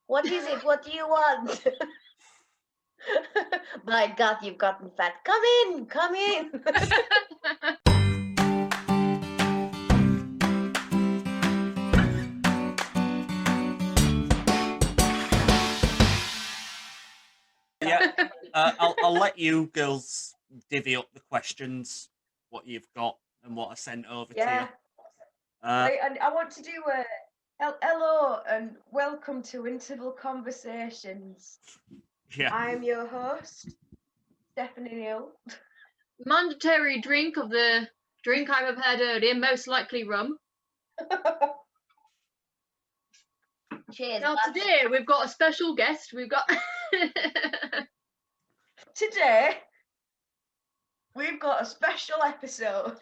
What is it? What do you want? My God, you've gotten fat. Come in, come in. Yeah, I'll let you girls divvy up the questions, what you've got and what I sent over to you. And I want to do a hello and welcome to Interval Conversations. Yeah. I am your host, Stephanie Newell. Mandatory drink of the drink I prepared earlier, most likely rum. Cheers. Now today we've got a special guest. Today we've got a special episode.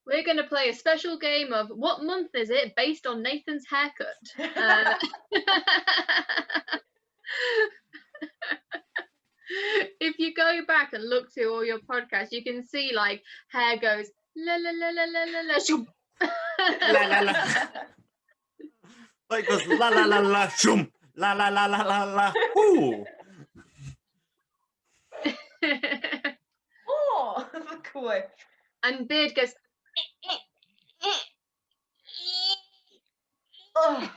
We're going to play a special game of What Month Is It, based on Nathan's haircut. If you go back and look through all your podcasts, you can see like hair goes la la la la la la la shoom. La la la. Like goes la la la la shoom. La la la la la la. Ooh. Oh, look away. And beard goes. Oh.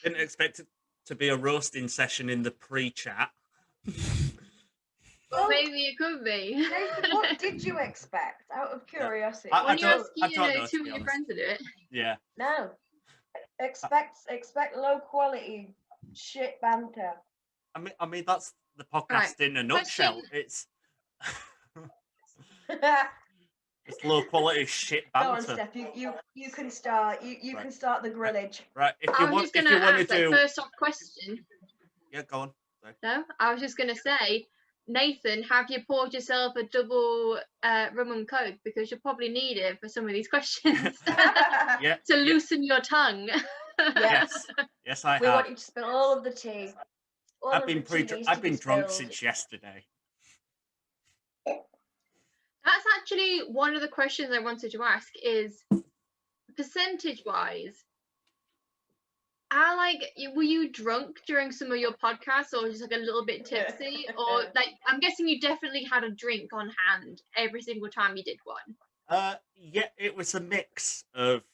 Didn't expect it to be a roasting session in the pre-chat. Well, maybe it could be. Nathan, what did you expect? Out of curiosity. When you ask I don't know, two of your friends to do it. Yeah. No. Expect low quality shit banter. I mean that's the podcast in a nutshell. It's it's low quality shit banter. Go on, Steph. You can start. You Right. can start the grillage. Right. If I you was want, just if going you to want to ask, do, first off question. Yeah, go on. Sorry. No, I was just going to say, Nathan, have you poured yourself a double rum and coke, because you'll probably need it for some of these questions. Yeah. To loosen your tongue. Yes. Yes, I We have. want you to spill all of the tea. I've been drunk since yesterday. That's actually one of the questions I wanted to ask is, percentage-wise, were you drunk during some of your podcasts, or just like a little bit tipsy? Or like, I'm guessing you definitely had a drink on hand every single time you did one. Yeah, it was a mix of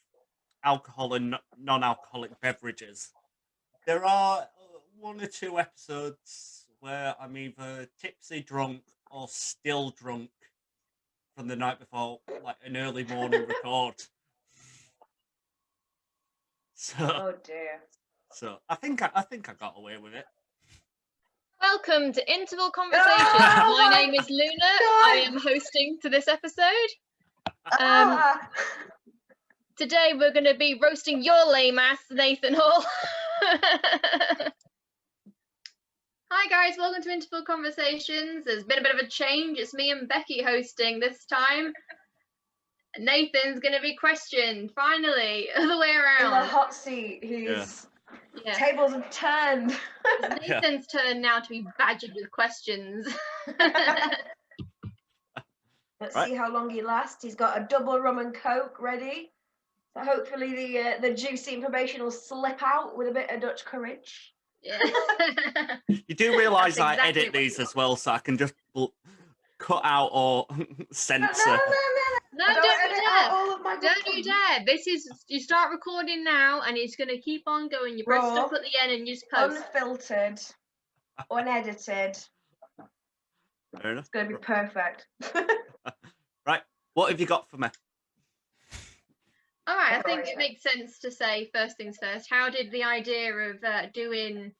alcohol and non-alcoholic beverages. There are one or two episodes where I'm either tipsy drunk or still drunk from the night before, like an early morning record. So, oh dear. So I think I got away with it. Welcome to Interval Conversations. My name is Luna. I am hosting to this episode. Today we're going to be roasting your lame ass, Nathan Hall. Hi guys, welcome to Interval Conversations. There's been a bit of a change. It's me and Becky hosting this time. Nathan's going to be questioned, finally, other way around. In the hot seat, tables have turned. It's Nathan's turn now to be badgered with questions. Let's see how long he lasts. He's got a double rum and coke ready. So hopefully the juicy information will slip out with a bit of Dutch courage. Yeah. You do realise I exactly edit these as well, so I can just cut out or censor. No, don't you dare! Don't you dare! This is, you start recording now, and it's going to keep on going. You press stop at the end, and you just post. Unfiltered, unedited. Fair enough. It's going to be perfect. Right, what have you got for me? All right, I think it makes sense to say first things first. How did the idea of doing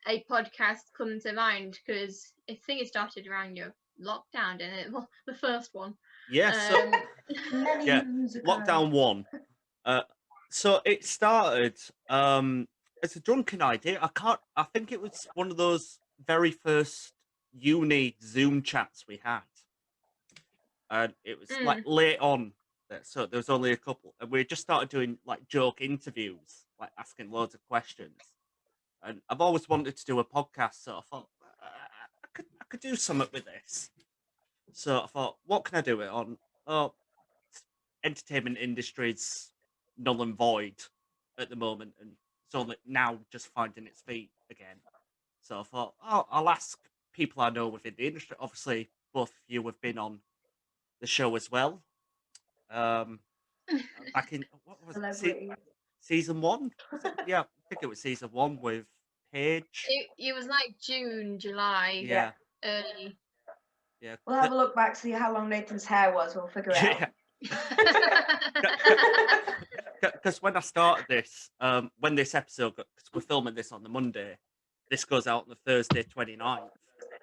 a podcast come to mind? Because I think it started around your lockdown, didn't it? Well, the first one. Yeah, so lockdown 1. So it started as a drunken idea. I think it was one of those very first uni Zoom chats we had. And it was like late on, so there was only a couple, and we just started doing like joke interviews, like asking loads of questions. And I've always wanted to do a podcast, so I thought I could do something with this. So I thought, what can I do it on? Oh, entertainment industry's null and void at the moment, and it's only now just finding its feet again. So I thought, oh, I'll ask people I know within the industry. Obviously, both of you have been on the show as well. Back in what was it? Season 1? Yeah, I think it was season 1 with Paige. It was like June, July. Yeah. Early. Yeah. We'll have a look back, see how long Nathan's hair was. We'll figure it out. Because when I started this, when this episode, because we're filming this on the Monday, this goes out on the Thursday 29th.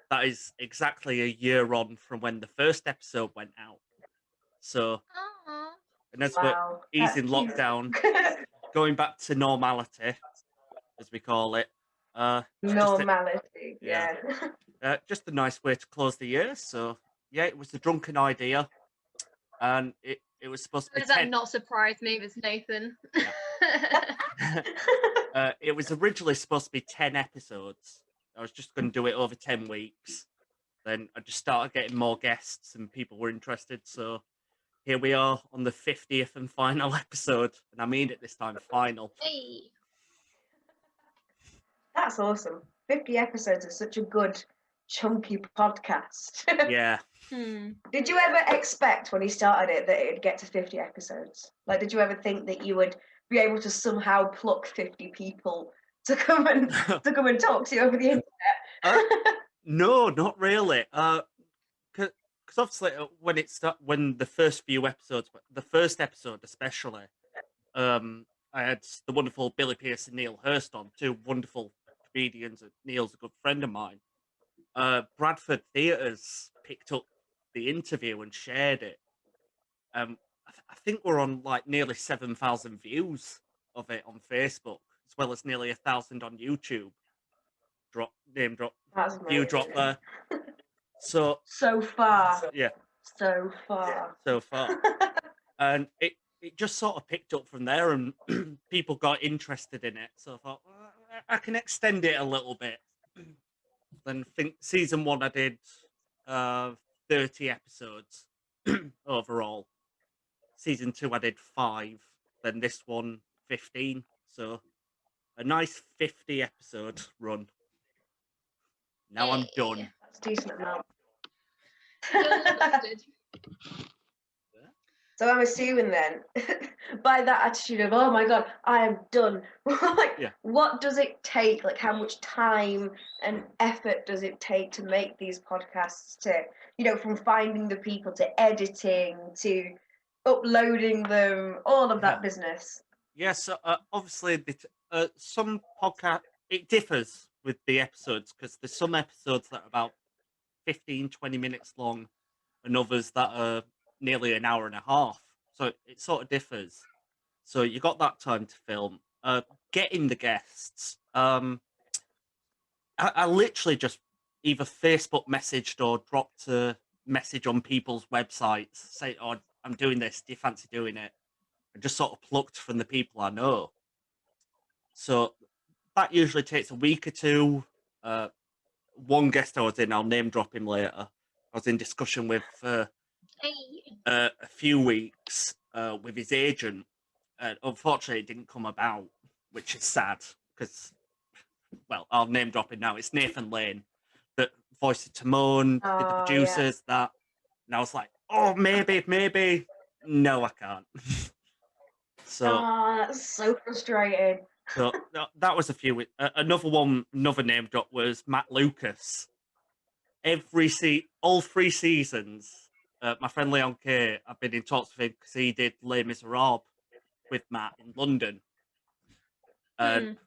That is exactly a year on from when the first episode went out. So, and as we're easing lockdown, going back to normality, as we call it. Normality, yeah. Just a nice way to close the year. So, yeah, it was a drunken idea. And it was supposed to be. Does that not surprise me, Miss Nathan? It was originally supposed to be 10 episodes. I was just going to do it over 10 weeks. Then I just started getting more guests and people were interested. So here we are on the 50th and final episode. And I mean it this time, final. Hey. That's awesome. 50 episodes is such a good, chunky podcast. Yeah. Did you ever expect when you started it that it'd get to 50 episodes? Like, did you ever think that you would be able to somehow pluck 50 people to come and talk to you over the internet? No, not really. Because obviously when the first few episodes, the first episode especially, I had the wonderful Billy Pearce and Neil Hurst on, two wonderful comedians. Neil's a good friend of mine. Bradford Theatres picked up the interview and shared it. I think we're on like nearly 7,000 views of it on Facebook, as well as nearly 1,000 on YouTube. Name drop, view drop there. So far. Yeah. So far. And it just sort of picked up from there, and people got interested in it. So I thought, well, I can extend it a little bit. Then think season 1 I did 30 episodes overall. Season 2 I did 5. Then this one 15. So a nice 50 episode run. Now I'm done. That's a decent amount. So I'm assuming then, by that attitude of, oh my God, I am done. What does it take? Like, how much time and effort does it take to make these podcasts to, from finding the people to editing to uploading them, all of that business? Yes, obviously, some podcast, it differs with the episodes, because there's some episodes that are about 15, 20 minutes long, and others that are nearly an hour and a half. So it sort of differs. So you got that time to film. Getting the guests. I literally just either Facebook messaged or dropped a message on people's websites, say, oh, I'm doing this, do you fancy doing it? And just sort of plucked from the people I know. So that usually takes a week or two. One guest I was in, I'll name drop him later. I was in discussion with a few weeks with his agent. Unfortunately, it didn't come about, which is sad because, well, I'll name drop him now. It's Nathan Lane that voiced Timon, did the producers, that. And I was like, oh, maybe. No, I can't. So that's so frustrating. So that was a few. Another name drop was Matt Lucas. All 3 seasons, my friend Leon K, I've been in talks with him because he did Les Miserables with Matt in London. And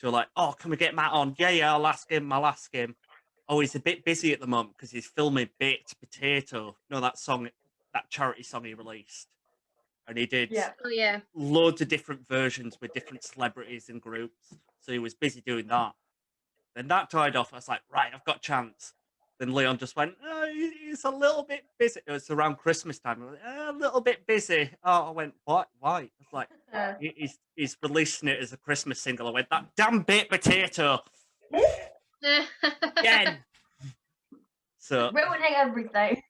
so like, oh, can we get Matt on? Yeah, I'll ask him. Oh, he's a bit busy at the moment because he's filming Baked Potato. That song, that charity song he released. And he did loads of different versions with different celebrities and groups. So he was busy doing that. Then that died off. I was like, right, I've got a chance. Then Leon just went, oh, he's a little bit busy. It was around Christmas time. I was like, a little bit busy. Oh, I went, what? Why? I was like, he's releasing it as a Christmas single. I went, that damn baked potato. Again. So ruining everything.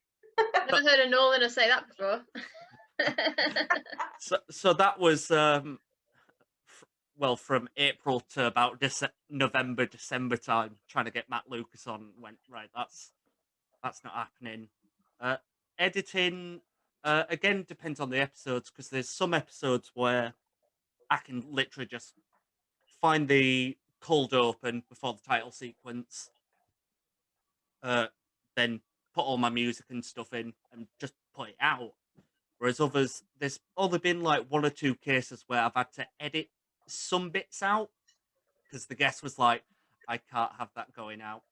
Never heard a Northerner say that before. So that was well, from April to about November, December time, trying to get Matt Lucas on. Went right. That's not happening. Editing again depends on the episodes, because there's some episodes where I can literally just find the cold open before the title sequence, then put all my music and stuff in and just put it out. Whereas others, there's only been like one or two cases where I've had to edit some bits out because the guest was like, I can't have that going out.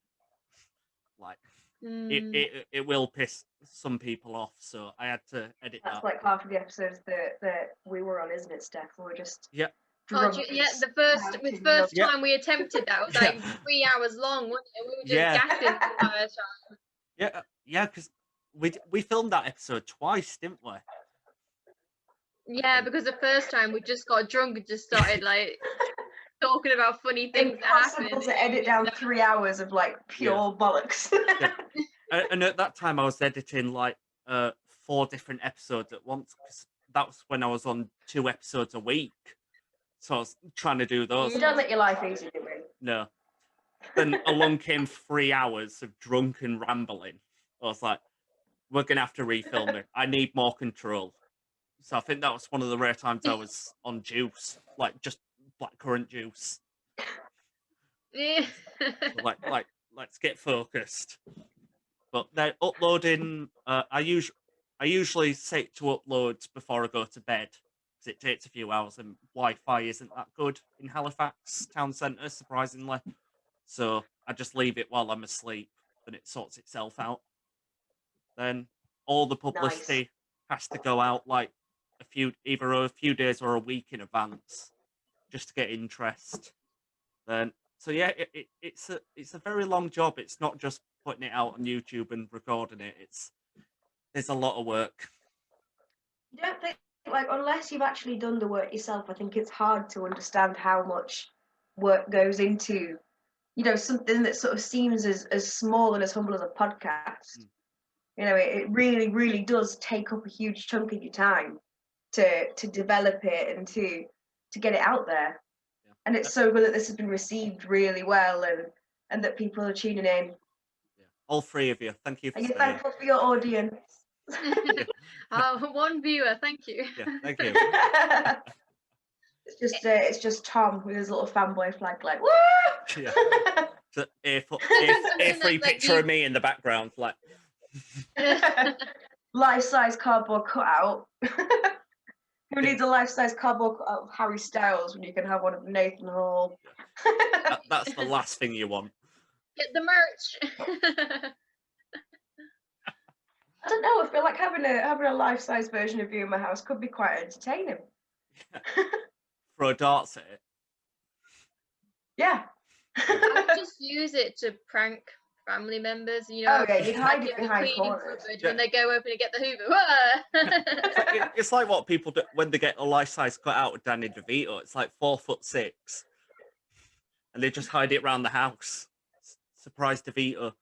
Like, it will piss some people off, so I had to edit that. That's like half of the episodes that we were on, isn't it, Steph? We were just Oh, yeah, the first time we attempted that was like 3 hours long, wasn't it? We were just gasping the entire time. Yeah, because we filmed that episode twice, didn't we? Yeah, because the first time we just got drunk and just started like talking about funny things that happened. Impossible to edit down 3 hours of like pure bollocks. And at that time I was editing like 4 different episodes at once, because that was when I was on 2 episodes a week. So I was trying to do those. You don't make your life easy, do we? No. Then along came 3 hours of drunken rambling. I was like, we're going to have to refilm it. I need more control. So I think that was one of the rare times I was on juice, like just blackcurrant juice. like, let's get focused. But then uploading, I usually set to upload before I go to bed, because it takes a few hours and Wi-Fi isn't that good in Halifax town centre, surprisingly. So I just leave it while I'm asleep, and it sorts itself out. Then all the publicity has to go out like either a few days or a week in advance, just to get interest. Then so yeah, it's a very long job. It's not just putting it out on YouTube and recording it. There's a lot of work. You don't think, like, unless you've actually done the work yourself, I think it's hard to understand how much work goes into, something that sort of seems as small and as humble as a podcast. It really, really does take up a huge chunk of your time to develop it and to get it out there. Yeah. And it's so good that this has been received really well, and that people are tuning in. Yeah. All 3 of you, thank you. Are you thankful for your audience? One viewer, thank you. Yeah, thank you. It's just Tom with his little fanboy flag, like, woo! Yeah. So A3 picture of me in the background, like. Life-size cardboard cutout. Who needs a life-size cardboard cutout of Harry Styles when you can have one of Nathan Hall? That's the last thing you want. Get the merch. I don't know. I feel like having a life-size version of you in my house could be quite entertaining. Throw darts at it. Yeah. I just use it to prank family members, Oh yeah, you hide it behind corners. When they go open and get the Hoover. It's like what people do when they get a life-size cut out of Danny DeVito. It's like 4'6", and they just hide it around the house. Surprise DeVito.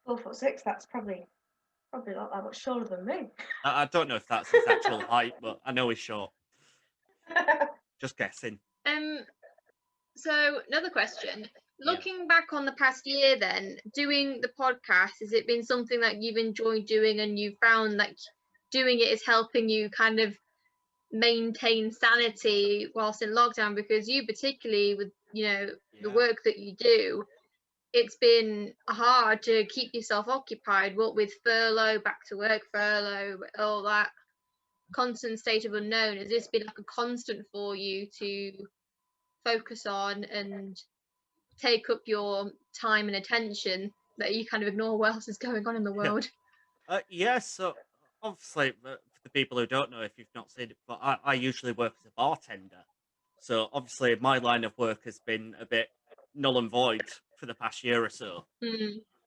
4'6". That's probably not that much shorter than me. I don't know if that's his actual height, but I know he's short. Just guessing. So another question. Looking back on the past year then, doing the podcast, has it been something that you've enjoyed doing and you found like doing it is helping you kind of maintain sanity whilst in lockdown? Because you particularly with, the work that you do, it's been hard to keep yourself occupied, what with furlough, back to work, furlough, all that constant state of unknown. Has this been like a constant for you to focus on and take up your time and attention, that you kind of ignore what else is going on in the world? So obviously, for the people who don't know, if you've not seen it, but I usually work as a bartender. So obviously my line of work has been a bit null and void for the past year or so.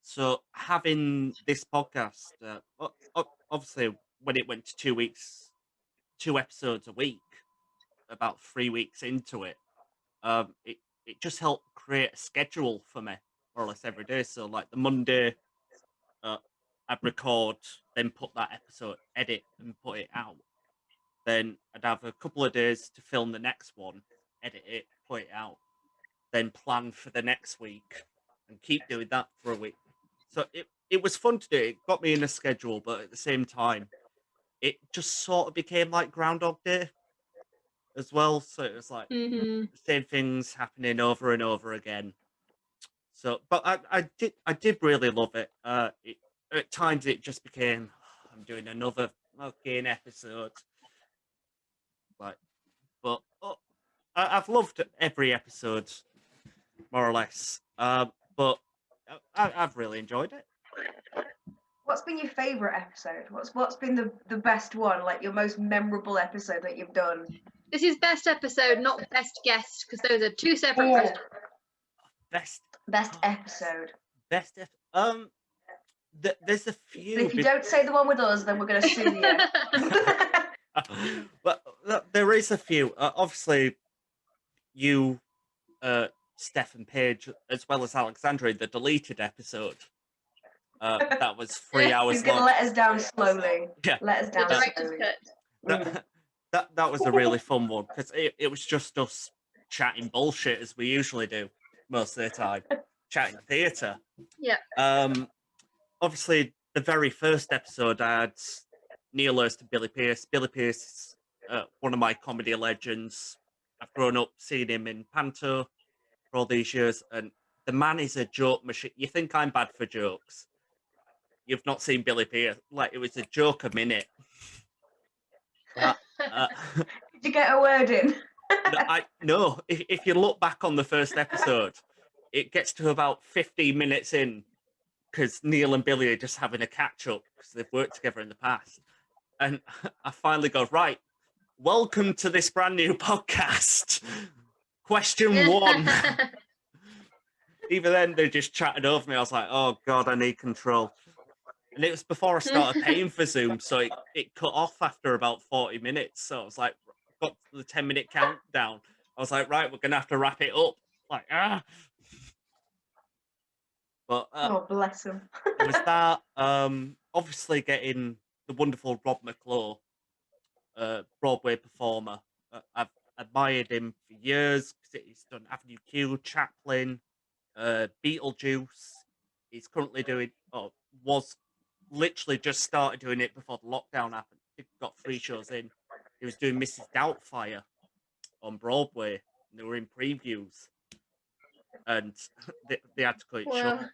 So having this podcast, obviously when it went to 2 weeks, 2 episodes a week, about 3 weeks into it, it just helped create a schedule for me more or less every day. So like the Monday, I'd record, then put that episode, edit and put it out. Then I'd have a couple of days to film the next one, edit it, put it out, then plan for the next week and keep doing that for a week. So it was fun to do. It got me in a schedule, but at the same time, it just sort of became like Groundhog Day as well. So it was like the same things happening over and over again. So, but I did really love it. At times it just became, I'm doing another fucking episode. Like, but I've loved every episode, more or less. But I've really enjoyed it. What's been your favourite episode? What's been the best one, like your most memorable episode that you've done? This is best episode, not best guest, because those are two separate questions. Best episode. There's a few. If you don't say the one with us, then we're going to sue you. But there is a few. Obviously, you, Steph and Paige, as well as Alexandra, the deleted episode. That was 3 hours. He's going to let us down slowly. Yeah. Let us down slowly. That was a really fun one because it was just us chatting bullshit as we usually do most of the time, chatting theatre. Yeah. Obviously, the very first episode I had Neil and Billy Pearce. Billy Pearce is one of my comedy legends. I've grown up seeing him in Panto for all these years, and the man is a joke machine. You think I'm bad for jokes? You've not seen Billy Pearce. Like, it was a joke a minute. Did you get a word in? No. If you look back on the first episode, it gets to about 15 minutes in because Neil and Billy are just having a catch up because they've worked together in the past. And I finally go, right, welcome to this brand new podcast. Question 1. Even then, they just chatted over me. I was like, oh, God, I need control. And it was before I started paying for Zoom, so it cut off after about 40 minutes. So I was like, got the 10-minute countdown. I was like, right, we're going to have to wrap it up. Like, But oh, bless him. it was that. Obviously, getting the wonderful Rob Mcclure, Broadway performer. I've admired him for years because he's done Avenue Q, Chaplin, Beetlejuice. He's currently doing, was literally just started doing it before the lockdown happened. He got 3 shows in. He was doing Mrs. Doubtfire on Broadway, and they were in previews. And they had to cut it short.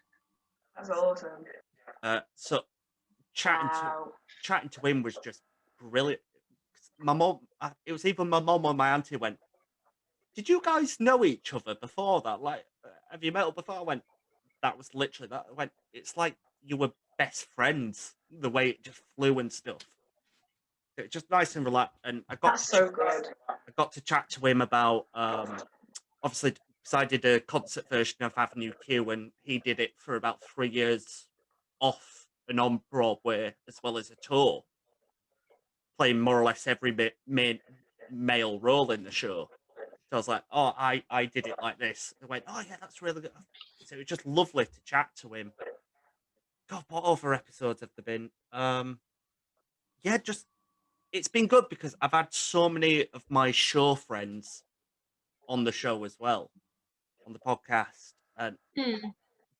That's awesome. So chatting to him was just brilliant. My mom, it was even my mom or my auntie went, "Did you guys know each other before that? Like, have you met her before?" I went, "That was literally that." I went, "It's like you were best friends." The way it just flew and stuff. It's just nice and relaxed. And I got good. I got to chat to him about obviously. So I did a concert version of Avenue Q, and he did it for about 3 years off and on Broadway, as well as a tour, playing more or less every male role in the show. So I was like, oh, I did it like this. I went, oh yeah, that's really good. So it was just lovely to chat to him. God, what other episodes have there been? Yeah, just it's been good because I've had so many of my show friends on the show as well. On the podcast, and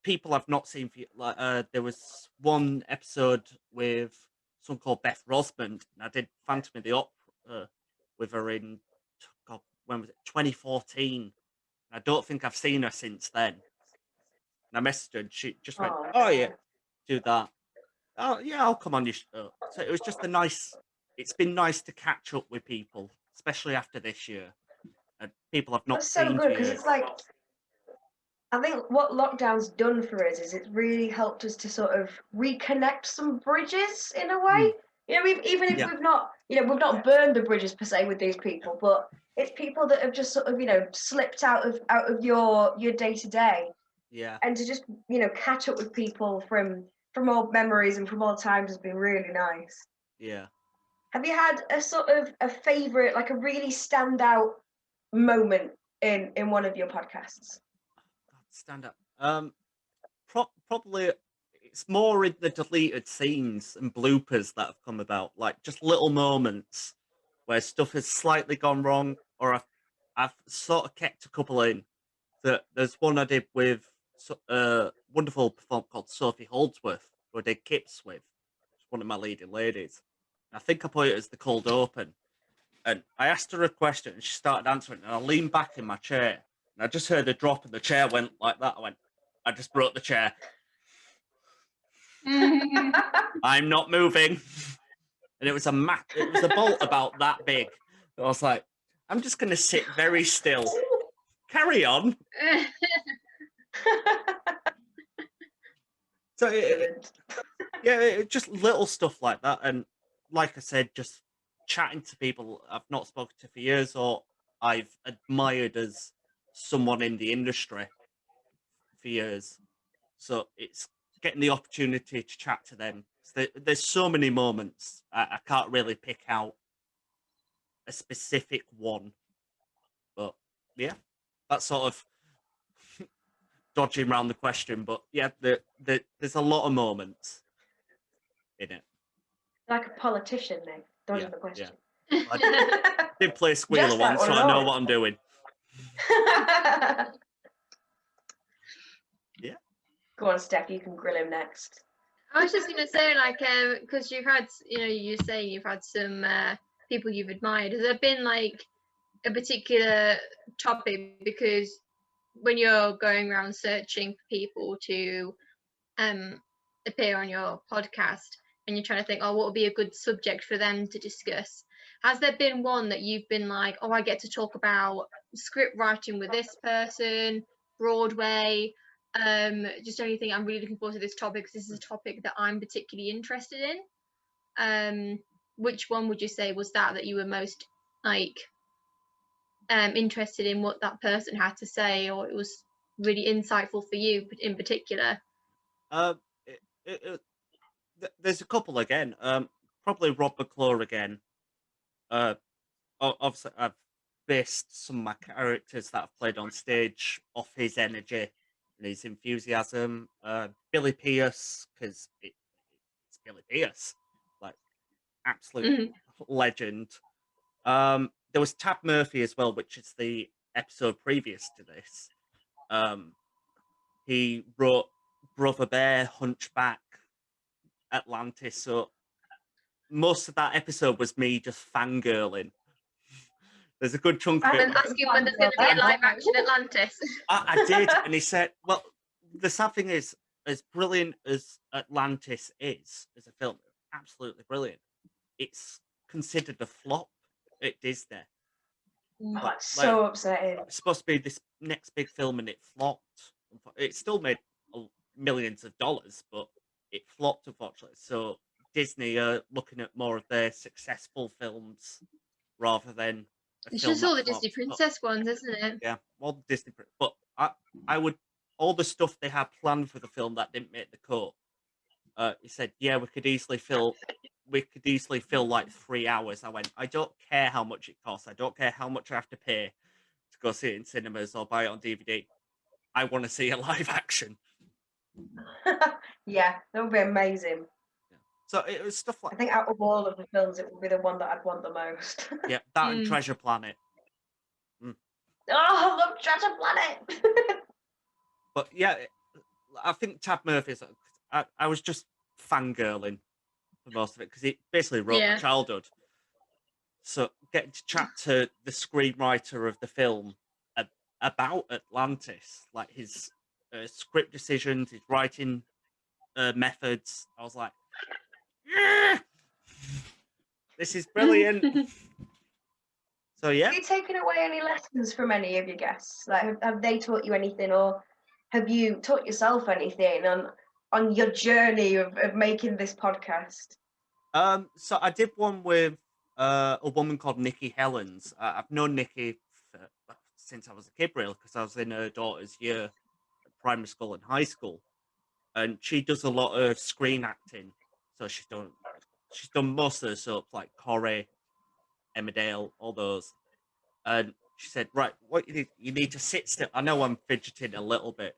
people I've not seen for like there was one episode with someone called Beth Rosmond, and I did Phantom of the Opera with her in when was it 2014. I don't think I've seen her since then. And I messaged her, and she just went, "Oh yeah, do that. Oh yeah, I'll come on your show." So it was just it's been nice to catch up with people, especially after this year, and people I've not seen. That's so good because it's like. I think what lockdown's done for us is it's really helped us to sort of reconnect some bridges in a way. You know, even if we've not burned the bridges per se with these people, but it's people that have just sort of slipped out of your day to day. Yeah. And to just catch up with people from old memories and from old times has been really nice. Yeah. Have you had a sort of a favorite, like a really standout moment in one of your podcasts? Stand up. Probably it's more in the deleted scenes and bloopers that have come about, like just little moments where stuff has slightly gone wrong, or I've sort of kept a couple in. There's one I did with a wonderful performer called Sophie Holdsworth, who I did Kips with. She's one of my leading ladies. I think I put it as the cold open. And I asked her a question and she started answering, and I leaned back in my chair and I just heard a drop and the chair went like that. I just broke the chair. I'm not moving. And it was a bolt about that big. I was like, I'm just going to sit very still. Carry on. So just little stuff like that. And like I said, just chatting to people I've not spoken to for years, or I've admired as someone in the industry for years. So it's getting the opportunity to chat to them. There's so many moments. I can't really pick out a specific one. But yeah, that's sort of dodging around the question. But yeah, there's a lot of moments in it. Like a politician, Nick, dodging the question. Yeah. I did play Squealer once, so I know what I'm doing. Yeah. Go on, Steph, you can grill him next. I was just going to say, like, because you've had, you say you've had some people you've admired. Has there been, like, a particular topic? Because when you're going around searching for people to appear on your podcast, and you're trying to think, oh, what would be a good subject for them to discuss? Has there been one that you've been like, oh, I get to talk about script writing with this person, Broadway, just anything, I'm really looking forward to this topic because this is a topic that I'm particularly interested in? Which one would you say was that you were most like interested in what that person had to say, or it was really insightful for you in particular? There's a couple again. Probably Rob Mcclure again. Obviously, I've based some of my characters that I've played on stage off his energy and his enthusiasm. Billy Pierce, because it's Billy Pierce, like absolute legend. There was Tab Murphy as well, which is the episode previous to this. He wrote Brother Bear, Hunchback, Atlantis. So most of that episode was me just fangirling. There's a good chunk of it. I was asking when there's going to be a live action Atlantis. I did, and he said, well, the sad thing is, as brilliant as Atlantis is as a film, absolutely brilliant, it's considered a flop at Disney. That's so upsetting. It's supposed to be this next big film, and it flopped. It still made millions of dollars, but it flopped, unfortunately. So Disney are looking at more of their successful films rather than it's just all the Disney princess ones, isn't it? Yeah, all the Disney. But I would, all the stuff they had planned for the film that didn't make the cut. He said, yeah, we could easily fill like 3 hours. I went, I don't care how much it costs. I don't care how much I have to pay to go see it in cinemas or buy it on DVD. I want to see a live action. Yeah, that would be amazing. So it was stuff like, I think out of all of the films, it would be the one that I'd want the most. Yeah, that and Treasure Planet. Oh, I love Treasure Planet. But yeah, I think Tab Murphy's. I was just fangirling for most of it because it basically wrote my childhood. So getting to chat to the screenwriter of the film about Atlantis, like his script decisions, his writing methods, I was like, yeah! This is brilliant. So yeah. Have you taken away any lessons from any of your guests? Like, have they taught you anything, or have you taught yourself anything on your journey of making this podcast? So I did one with a woman called Nikki Helens. I've known Nikki since I was a kid, really, because I was in her daughter's year at primary school and high school, and she does a lot of screen acting. So she's done most of the soaps like Corrie, Emmerdale, all those. And she said, right, what you need to sit still. I know I'm fidgeting a little bit.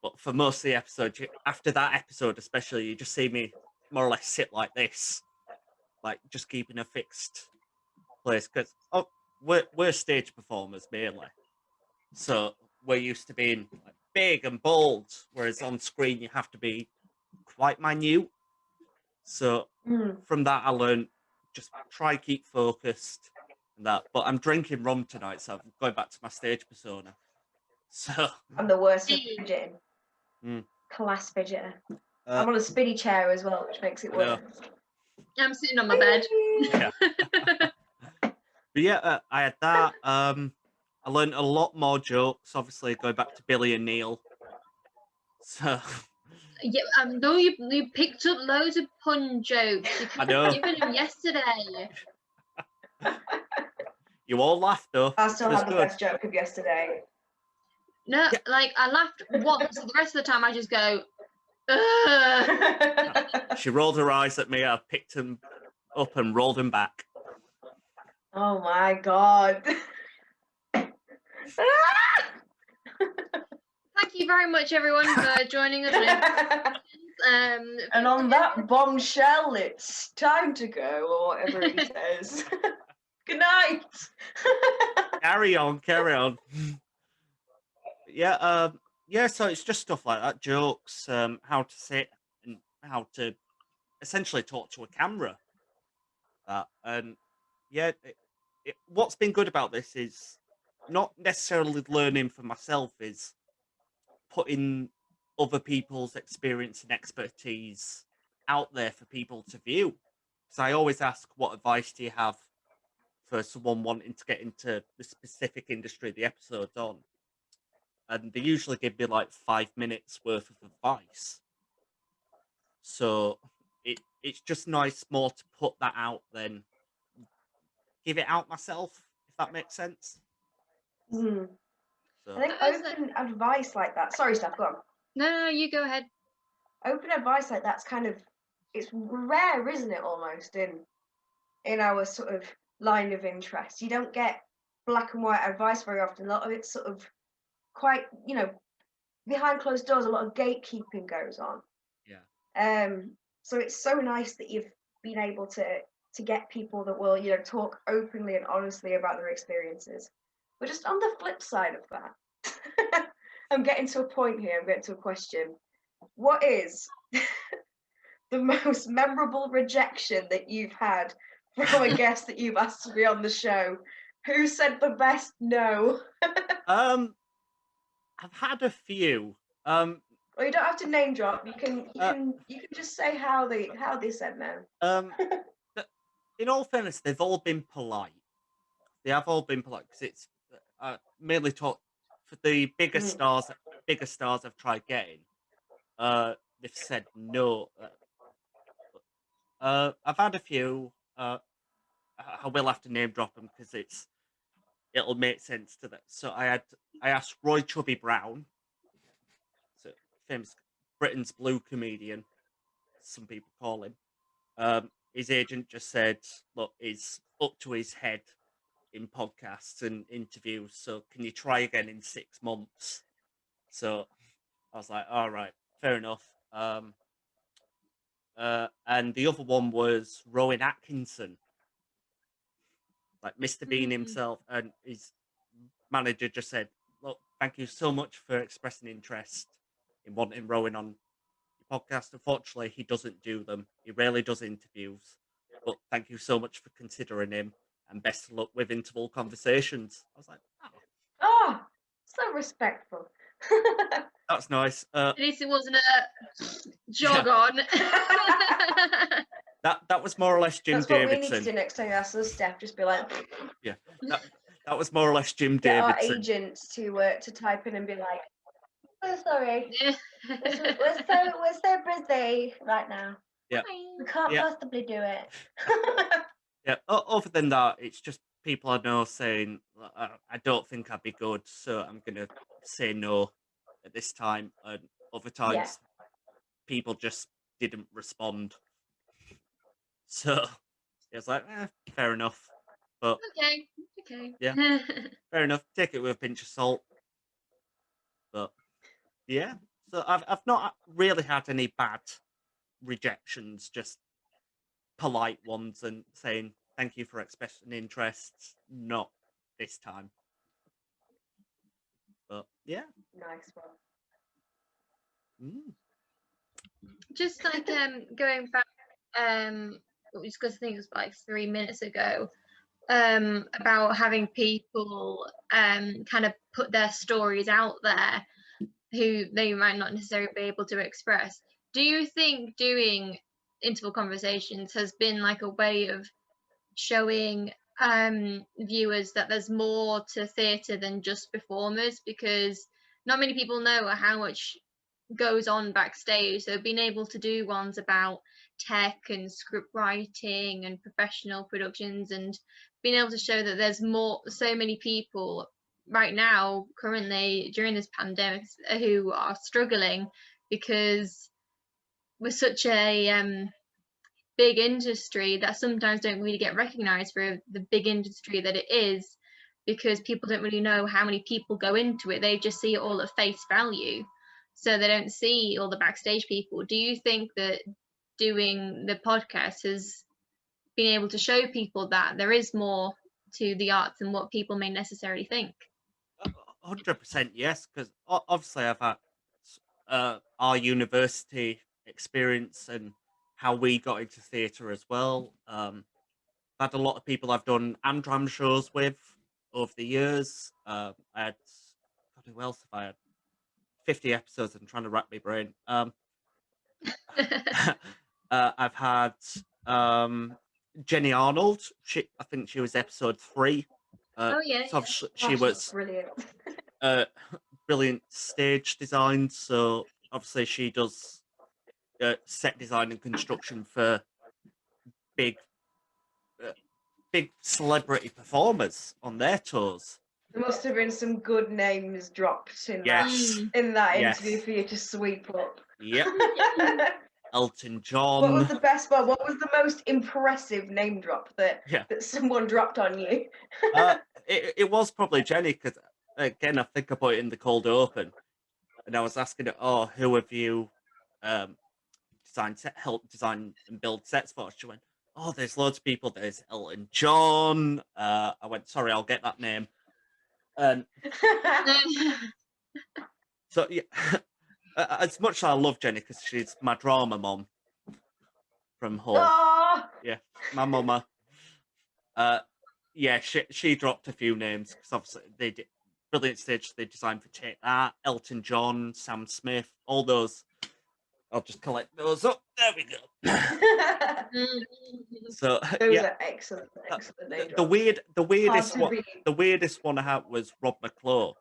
But for most of the episode, after that episode especially, you just see me more or less sit like this, like just keeping a fixed place, because we're stage performers mainly, so we're used to being like big and bold, whereas on screen you have to be quite minute. So from that I learned just try keep focused and that. But I'm drinking rum tonight, so I'm going back to my stage persona. So I'm the worst at fidgeting. Class fidgeter. I'm on a spinny chair as well, which makes it worse. I'm sitting on my bed. Yeah. But yeah, I had that. I learned a lot more jokes, obviously going back to Billy and Neil. So yeah, though you picked up loads of pun jokes. I know. Given them yesterday. You all laughed though. I still have the best joke of yesterday. No, like I laughed once. The rest of the time I just go. She rolled her eyes at me. I picked him up and rolled him back. Oh my god. Thank you very much, everyone, for joining us. And on that bombshell, it's time to go, or whatever he says. Good night. Carry on. Yeah, so it's just stuff like that, jokes, how to sit and how to essentially talk to a camera. And yeah, what's been good about this is not necessarily learning for myself, is putting other people's experience and expertise out there for people to view. So I always ask, what advice do you have for someone wanting to get into the specific industry the episode's on? And they usually give me like 5 minutes worth of advice. So it's just nice more to put that out than give it out myself, if that makes sense. So. I think open advice like that. Sorry, Steph, go on. No, you go ahead. Open advice like that's kind of, it's rare, isn't it? Almost in our sort of line of interest, you don't get black and white advice very often. A lot of it's sort of quite, behind closed doors. A lot of gatekeeping goes on. Yeah. So it's so nice that you've been able to get people that will, talk openly and honestly about their experiences. But just on the flip side of that, I'm getting to a point here. I'm getting to a question. What is the most memorable rejection that you've had from a guest that you've asked to be on the show? Who said the best no? I've had a few. Well, you don't have to name drop. You can just say how they said no. In all fairness, they've all been polite. They have all been polite, because it's mainly talk for the bigger stars. Bigger stars I've tried getting. They've said no. I've had a few. I will have to name drop them because it'll make sense to that. So I asked Roy Chubby Brown, so famous Britain's Blue comedian, some people call him. His agent just said, look, he's up to his head in podcasts and interviews, so can you try again in 6 months? So I was like, all right, fair enough. And the other one was Rowan Atkinson, like Mr. Bean himself, and his manager just said, look, thank you so much for expressing interest in wanting Rowan on your podcast. Unfortunately, he doesn't do them. He rarely does interviews, but thank you so much for considering him, and best of luck with interval conversations. I was like, oh, so respectful. That's nice. At least it wasn't a jog on. That was more or less Jim Davidson. That's what we need to do next time you ask us, Steph. Just be like, yeah, that was more or less Jim get Davidson. Our agents to type in and be like, "Oh, sorry, we're so busy right now. Yeah, we can't possibly do it." Yeah. Other than that, it's just people I know saying, I don't think I'd be good, so I'm gonna say no at this time. And other times, people just didn't respond. So it's like, fair enough. But okay. Yeah, fair enough. Take it with a pinch of salt. But yeah, So I've not really had any bad rejections, just polite ones and saying thank you for expressing interest. Not this time, but yeah. Nice one. Just like going back, because I think it was like 3 minutes ago, about having people kind of put their stories out there who they might not necessarily be able to express. Do you think doing interval conversations has been like a way of showing viewers that there's more to theatre than just performers? Because not many people know how much goes on backstage. So being able to do ones about tech and script writing and professional productions, and being able to show that there's so many people right now currently during this pandemic who are struggling because we're such a big industry that sometimes don't really get recognized for the big industry that it is, because people don't really know how many people go into it. They just see it all at face value, so they don't see all the backstage people. Do you think that doing the podcast has been able to show people that there is more to the arts than what people may necessarily think? 100% yes, because obviously I've had our university experience and how we got into theatre as well. I've had a lot of people I've done Amdram shows with over the years. I had, God, who else have I had? 50 episodes. I'm trying to wrap my brain. I've had Jenny Arnold. I think she was episode 3. Oh yeah, so she was brilliant. Brilliant stage design. So obviously she does set design and construction for big celebrity performers on their tours. There must have been some good names dropped in Yes. that interview for you to sweep up. Yep. Elton John. What was the best one? What was the most impressive name drop that someone dropped on you? It was probably Jenny, because again, I think about it in the cold open, and I was asking her, "Oh, who have you helped design and build sets for?" She went, "Oh, there's loads of people. There's Elton John." I went, "Sorry, I'll get that name." And so yeah. As much as I love Jenny, because she's my drama mom from home. Oh! Yeah, my mama. Yeah, she dropped a few names, because obviously they did brilliant stage they designed for Take That, Elton John, Sam Smith, all those. I'll just collect those up. There we go. So those are excellent name drops. The weirdest one I had was Rob Mcclure.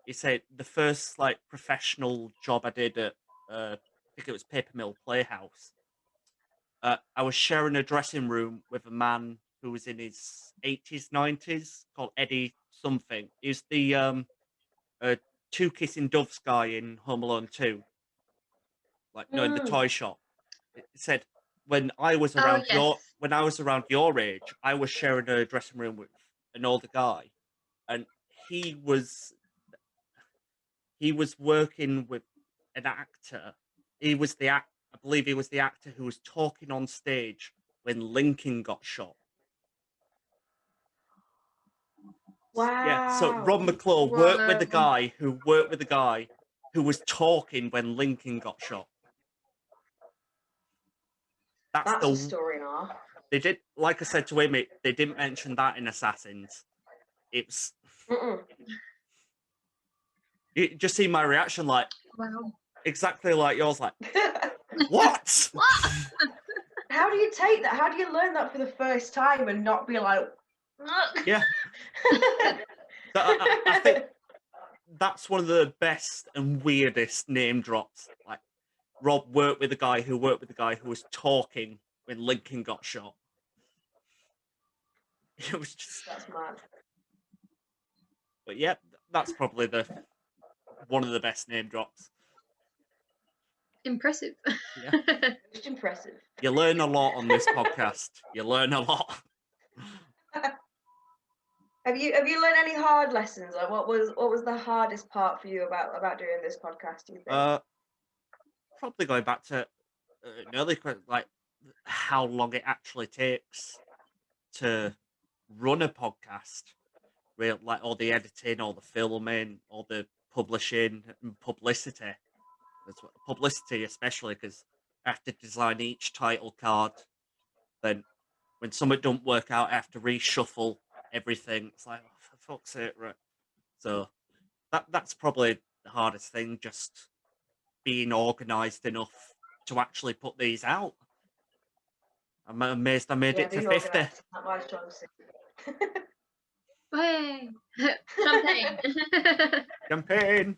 He said the first professional job I did at I think it was Paper Mill Playhouse. I was sharing a dressing room with a man who was in his 80s, 90s, called Eddie something. He's the Two Kissing Doves guy in Home Alone 2. In the toy shop. It said when I was around your age, I was sharing a dressing room with an older guy, and he was working with an actor. I believe he was the actor who was talking on stage when Lincoln got shot. Wow. Yeah. So Rob Mcclure worked with the guy who was talking when Lincoln got shot. That's a story now. They did, like I said to Amy, they didn't mention that in Assassins. It's. You just see my reaction, wow. Exactly like yours, what? What? How do you take that? How do you learn that for the first time and not be like, yeah. I think that's one of the best and weirdest name drops. Rob worked with a guy who was talking when Lincoln got shot. It was just. That's mad. But yeah, that's probably one of the best name drops. Impressive. Yeah. Just impressive. You learn a lot on this podcast. You learn a lot. Have you learned any hard lessons? Like what was the hardest part for you about doing this podcast, do you think? Probably going back to an early question, like how long it actually takes to run a podcast. Real, like all the editing, all the filming, all the publishing and publicity. Publicity, especially because I have to design each title card. Then when something don't work out, I have to reshuffle everything. It's like, oh, for fuck's sake, right? So that's probably the hardest thing, just being organised enough to actually put these out. I'm amazed I made it to 50. Not my strong suit. Hey, champagne. Campaign.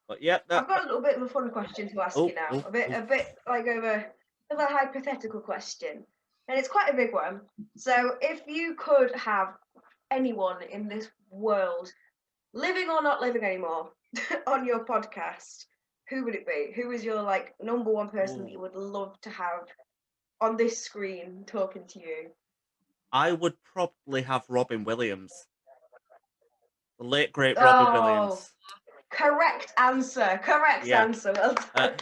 But yeah, I've got a little bit of a fun question to ask you now. A bit like of a hypothetical question, and it's quite a big one. So, if you could have anyone in this world, living or not living anymore, on your podcast, who would it be? Who is your like number one person that you would love to have on this screen talking to you? I would probably have Robin Williams, the late great Robin Williams. Correct answer. Answer. Well done.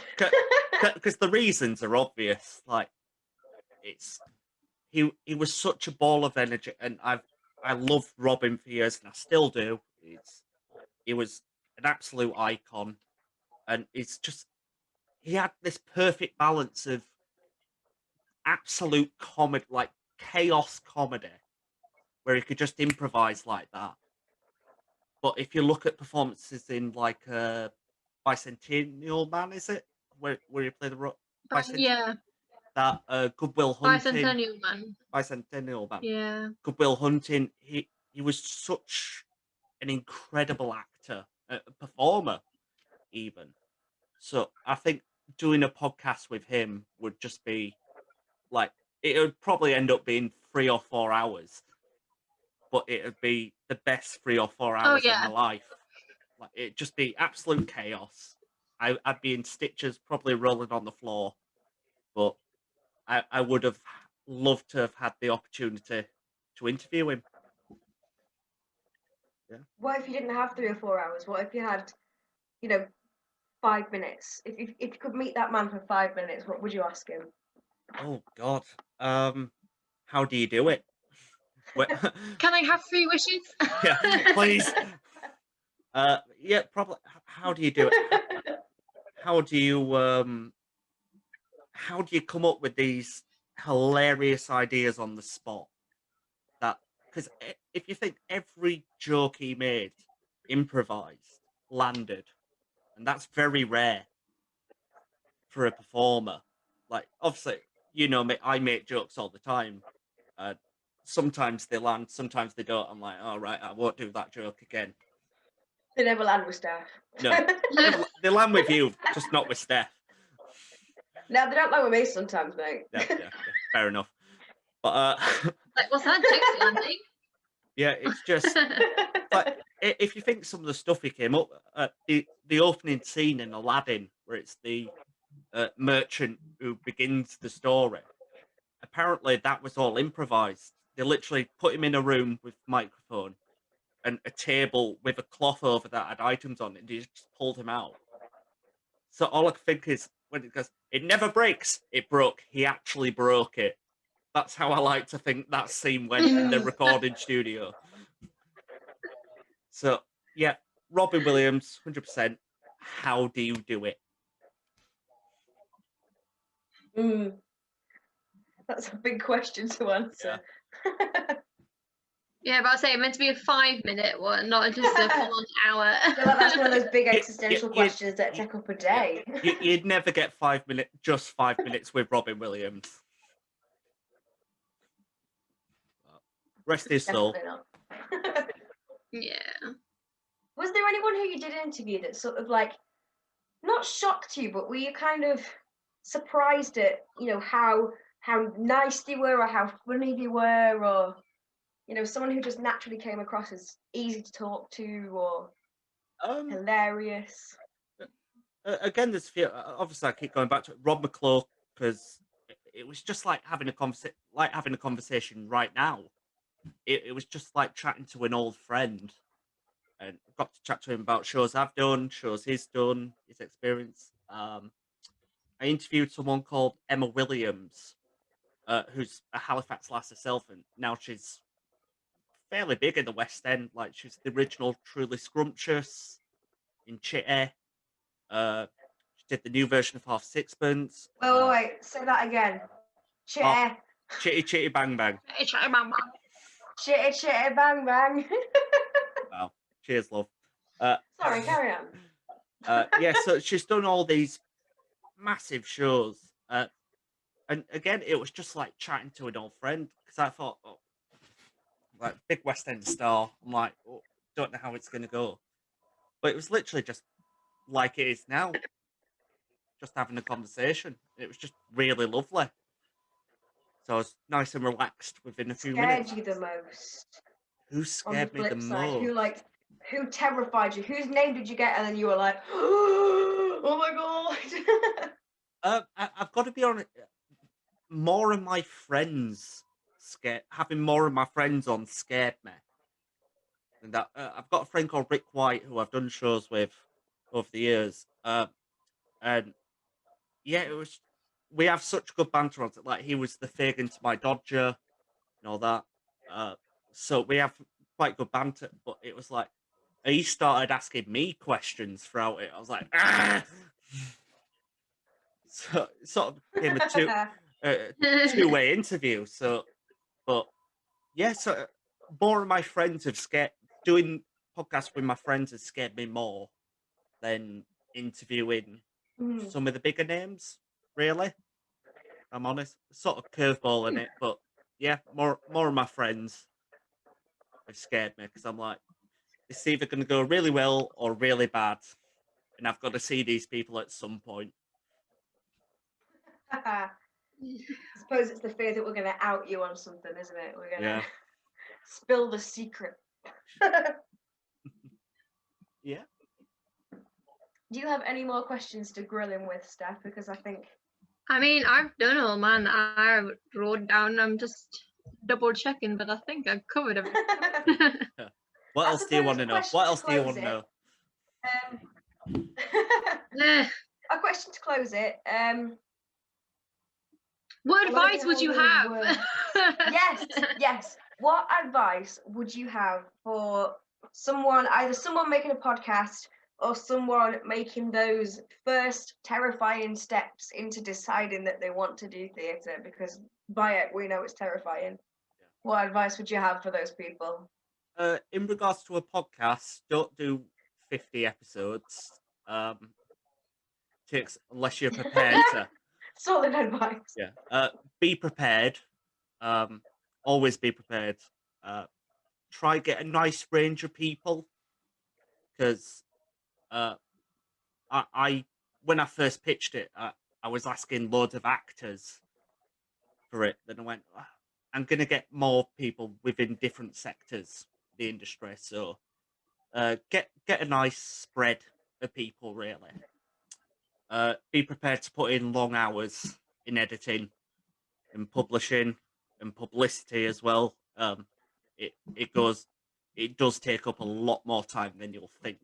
Because the reasons are obvious. Like, he was such a ball of energy, and I loved Robin for years, and I still do. He was an absolute icon, and he had this perfect balance of absolute comedy, like chaos comedy, where he could just improvise like that. But if you look at performances in like Bicentennial Man, is it where you play the role? Yeah. That Good Will Hunting. Bicentennial Man. Yeah. Good Will Hunting. He was such an incredible actor, performer, even. So I think doing a podcast with him would just be like, it would probably end up being 3 or 4 hours, but it would be the best 3 or 4 hours in my life. Like, it'd just be absolute chaos. I'd be in stitches, probably rolling on the floor, but I would have loved to have had the opportunity to interview him. Yeah. What if you didn't have 3 or 4 hours? What if you had, 5 minutes? If you could meet that man for 5 minutes, what would you ask him? Oh God. How do you do it? Can I have 3 wishes? Yeah, please. Yeah, probably. How do you do it? How do you come up with these hilarious ideas on the spot? Because if you think every joke he made, improvised, landed, and that's very rare for a performer. Like, obviously, I make jokes all the time. Sometimes they land, sometimes they don't. I'm like, all right, I won't do that joke again. They never land with Steph. No, they land with you, just not with Steph. No, they don't land with me sometimes, mate. Yeah, fair enough. But like, what's that joke landing? Yeah, it's just like, if you think some of the stuff he came up, the opening scene in Aladdin, where it's the merchant who begins the story. Apparently, that was all improvised. They literally put him in a room with a microphone and a table with a cloth over that had items on it, and they just pulled him out. So all I can think is, when it goes, it never breaks, it broke. He actually broke it. That's how I like to think that scene went in the recording studio. So, yeah, Robin Williams, 100%. How do you do it? That's a big question to answer. Yeah, but I'll say it meant to be a 5-minute one, not just a full hour. So that's one of those big existential questions that take up a day. You'd never get 5 minutes, just 5 minutes with Robin Williams. Rest his soul. Yeah. Was there anyone who you did interview that sort of like, not shocked you, but were you kind of surprised at, how nice they were, or how funny they were, or someone who just naturally came across as easy to talk to, or hilarious? Again, there's few. Obviously, I keep going back to Rob Mcclure, because it was just like having a conversation right now. It was just like chatting to an old friend, and got to chat to him about shows I've done, shows he's done, his experience. I interviewed someone called Emma Williams, who's a Halifax lass herself, and now she's fairly big in the West End. Like, she's the original Truly Scrumptious in Chitty. She did the new version of Half Sixpence. Wait, say that again. Chitty. Oh, Chitty Chitty Bang Bang. Chitty Chitty Bang Bang. Wow. Cheers, love. Sorry, carry on. Yeah, so she's done all these massive shows. And again, it was just like chatting to an old friend, because I thought, oh, like, big West End star. I'm like, oh, don't know how it's going to go. But it was literally just like it is now, just having a conversation. It was just really lovely. So I was nice and relaxed within a few minutes. Scared you the most? Who scared me the most? Who terrified you? Whose name did you get? And then you were like, oh my god. I've got to be honest. More of my friends having more of my friends on scared me. And that I've got a friend called Rick White who I've done shows with over the years. And yeah, we have such good banter on it. Like, he was the Fagin to my Dodger and all that. So we have quite good banter, but it was like, he started asking me questions throughout it. I was like, ah! So it sort of became a two-way interview. So, but yeah, so more of my friends have doing podcasts with my friends has scared me more than interviewing some of the bigger names, really. I'm honest. Sort of curveball in it, but yeah, more of my friends have scared me, because I'm like, it's either going to go really well or really bad, and I've got to see these people at some point. I suppose it's the fear that we're going to out you on something, isn't it? We're going to spill the secret. Yeah. Do you have any more questions to grill him with, Steph? Because I think... I mean, I've done all, man. I wrote down, I'm just double checking, but I think I've covered everything. What else do you want to know? What else do you want to know? A question to close it. What advice would you have? Yes. What advice would you have for either someone making a podcast or someone making those first terrifying steps into deciding that they want to do theatre? Because by it, we know it's terrifying. Yeah. What advice would you have for those people? In regards to a podcast, don't do 50 episodes. Unless you're prepared to. Solid advice. Yeah. Be prepared. Always be prepared. Try get a nice range of people, because I when I first pitched it, I was asking loads of actors for it. Then I went, I'm gonna get more people within different sectors of the industry. So get a nice spread of people, really. Be prepared to put in long hours in editing and publishing and publicity as well. It does take up a lot more time than you'll think.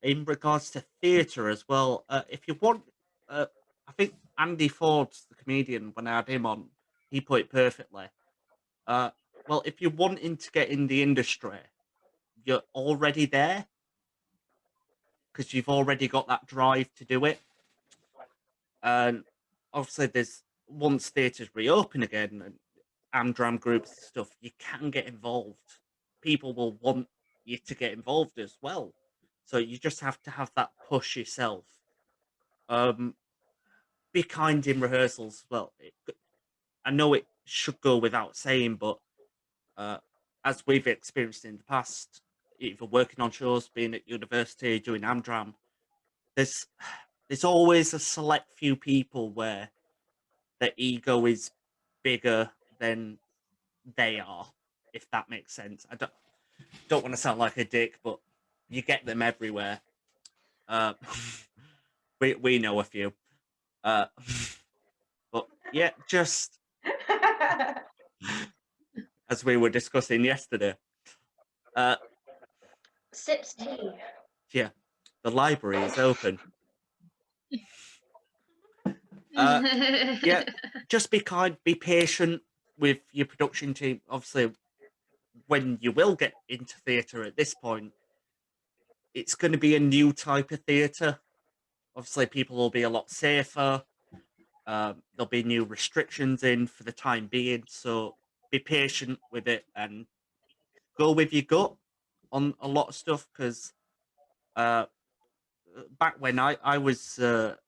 In regards to theatre as well, if you want, I think Andy Ford, the comedian, when I had him on, he put it perfectly. Well, if you're wanting to get in the industry, you're already there, because you've already got that drive to do it. And obviously, once theatres reopen again and Amdram groups and stuff, you can get involved. People will want you to get involved as well. So you just have to have that push yourself. Be kind in rehearsals. Well, I know it should go without saying, but as we've experienced in the past, either working on shows, being at university, doing Amdram, there's always a select few people where their ego is bigger than they are, if that makes sense. I don't want to sound like a dick, but you get them everywhere. We know a few. Yeah, just as we were discussing yesterday. Sips tea. Yeah, the library is open. Yeah, just be kind, be patient with your production team. Obviously, when you will get into theatre at this point, it's going to be a new type of theatre. Obviously, people will be a lot safer. There'll be new restrictions in for the time being, so be patient with it and go with your gut on a lot of stuff, because back when I was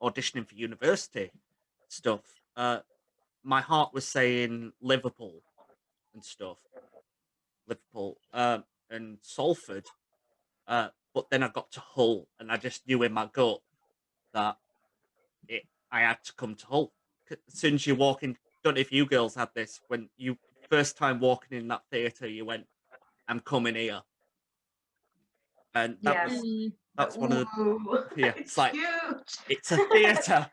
auditioning for university stuff, my heart was saying Liverpool and stuff, and Salford, but then I got to Hull and I just knew in my gut that I had to come to Hull. As soon as you walk in, don't know if you girls had this, when you first time walking in that theatre, you went, I'm coming here. And that's one of the, yeah, it's like, huge. It's a theatre.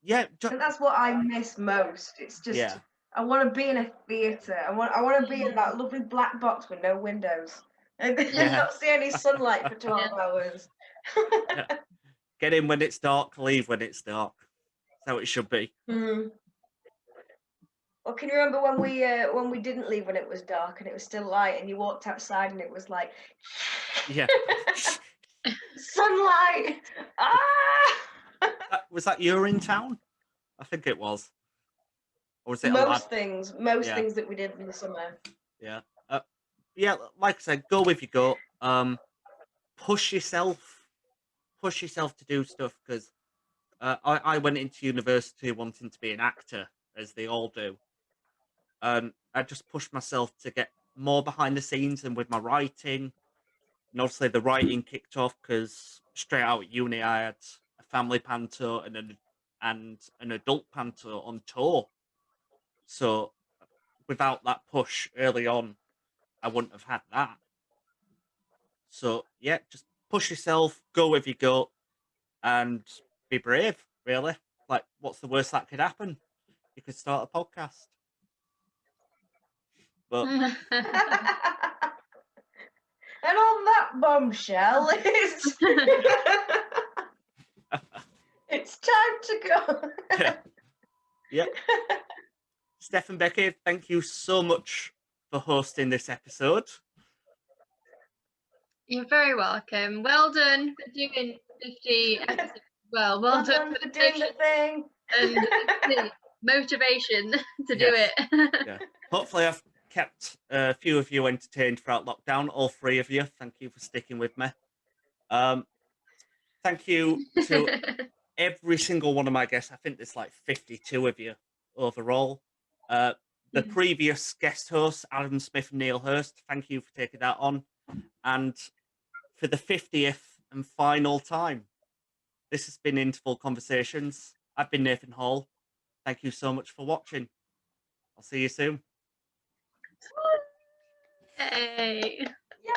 Yeah, and that's what I miss most. It's just, yeah. I want to be in a theatre. I want to be in that lovely black box with no windows and not see any sunlight for 12 hours. Yeah. Get in when it's dark, leave when it's dark. That's how it should be. Well, can you remember when we didn't leave when it was dark and it was still light, and you walked outside and it was like, yeah, sunlight. Was that you in town? I think it was. Or was it most things that we did in the summer? Yeah. Yeah, like I said, go with your gut. Push yourself to do stuff, because I went into university wanting to be an actor, as they all do. And I just pushed myself to get more behind the scenes and with my writing. And obviously the writing kicked off because straight out of uni I had a family panto and an adult panto on tour. So without that push early on, I wouldn't have had that. So yeah, just push yourself, go with your gut, and be brave, really. Like, what's the worst that could happen? You could start a podcast. But and on that bombshell, it's time to go. Yep. Steph and Becky, thank you so much for hosting this episode. You're very welcome. Well done for doing 50 episodes. Well done for doing the thing. And the motivation to do it. Yeah. Hopefully I've kept a few of you entertained throughout lockdown, all three of you. Thank you for sticking with me. Thank you to every single one of my guests. I think there's like 52 of you overall. The previous guest hosts, Adam Smith and Neil Hurst, thank you for taking that on. And for the 50th and final time, this has been Interval Conversations. I've been Nathan Hall. Thank you so much for watching. I'll see you soon. Hey. Yeah.